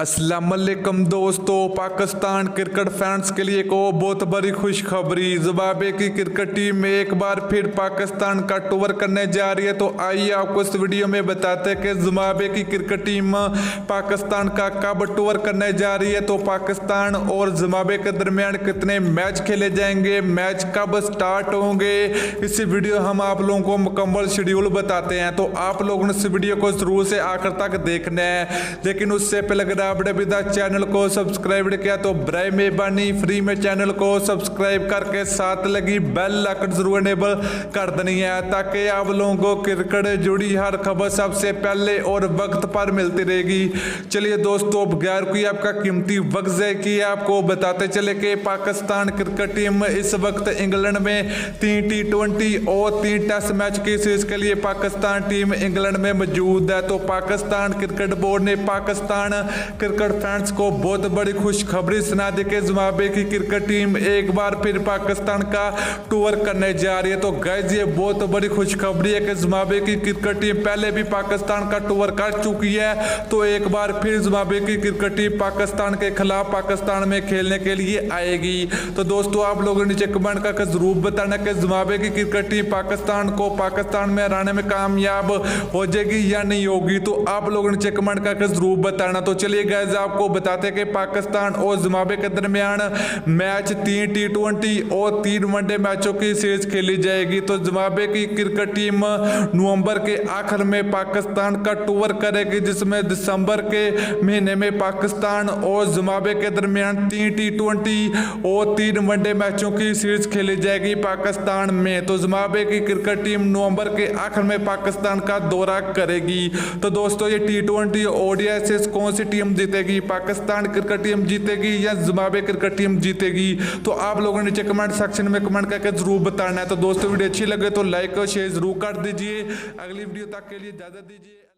अस्सलाम वालेकुम दोस्तों, पाकिस्तान क्रिकेट फैंस के लिए एक बहुत बड़ी खुशखबरी। ज़िम्बाब्वे की क्रिकेट टीम एक बार फिर पाकिस्तान का टूर करने जा रही है। तो आइए आपको इस वीडियो में बताते हैं कि ज़िम्बाब्वे की क्रिकेट टीम पाकिस्तान का कब टूर करने जा रही है। तो पाकिस्तान और ज़िम्बाब्वे के दरमियान कितने मैच खेले जाएंगे, मैच कब स्टार्ट होंगे, इस वीडियो हम आप लोगों को मुकम्मल शेड्यूल बताते हैं। तो आप लोगों ने इस वीडियो को शुरू से आखिर तक देखना है, लेकिन उससे पहले अगर आपने अभी तक चैनल को सब्सक्राइब किया तो बराए मेहरबानी फ्री में चैनल को सब्सक्राइब करके साथ लगी बेल आइकन जरूर एनेबल कर देनी है, ताकि आप लोगों को क्रिकेट जुड़ी हर खबर सबसे पहले और वक्त पर मिलती रहेगी। चलिए दोस्तों, बगैर कोई आपका कीमती वक्त ज़ाया किए आपको बताते चले कि पाकिस्तान क्रिकेट टीम इस वक्त इंग्लैंड में 3 T20 और 3 टेस्ट मैच की सीरीज के लिए पाकिस्तान टीम इंग्लैंड में मौजूद है। तो पाकिस्तान क्रिकेट बोर्ड ने पाकिस्तान क्रिकेट फैंस को बहुत बड़ी खुशखबरी सुना दी कि ज़िम्बाब्वे की क्रिकेट टीम एक बार फिर पाकिस्तान का टूर करने जा रही है। तो गाइस, ये बहुत बड़ी खुशखबरी है कि ज़िम्बाब्वे की क्रिकेट टीम पहले भी पाकिस्तान का टूर कर चुकी है, तो एक बार फिर ज़िम्बाब्वे की क्रिकेट टीम पाकिस्तान के खिलाफ पाकिस्तान में खेलने के लिए आएगी। तो दोस्तों, आप लोगों ने नीचे कमेंट करके जरूर बताना कि ज़िम्बाब्वे की क्रिकेट टीम पाकिस्तान में हराने में कामयाब हो जाएगी या नहीं होगी। तो आप लोगों ने नीचे कमेंट करके जरूर बताना। तो चलिए गाइस, आपको बताते हैं कि पाकिस्तान और ज़िम्बाब्वे के दरमियान मैच 3 T20 और 3 वनडे मैचों की सीरीज खेली जाएगी। तो ज़िम्बाब्वे की क्रिकेट टीम नवंबर के आखिर में पाकिस्तान का टूर करेगी, जिसमें दिसंबर के महीने में पाकिस्तान और ज़िम्बाब्वे के दरमियान 3 T20 और 3 वनडे मैचों की सीरीज खेली जाएगी पाकिस्तान में। तो ज़िम्बाब्वे की क्रिकेट टीम नवंबर के आखिर में पाकिस्तान का दौरा करेगी। तो दोस्तों, ये T20 ODI से कौन सी टीम जीतेगी, पाकिस्तान क्रिकेट टीम जीतेगी या ज़िम्बाब्वे क्रिकेट टीम जीतेगी? तो आप लोगों ने नीचे कमेंट सेक्शन में कमेंट करके जरूर बताना है। तो दोस्तों, वीडियो अच्छी लगे तो लाइक और शेयर जरूर कर दीजिए। अगली वीडियो तक के लिए इजाजत दीजिए।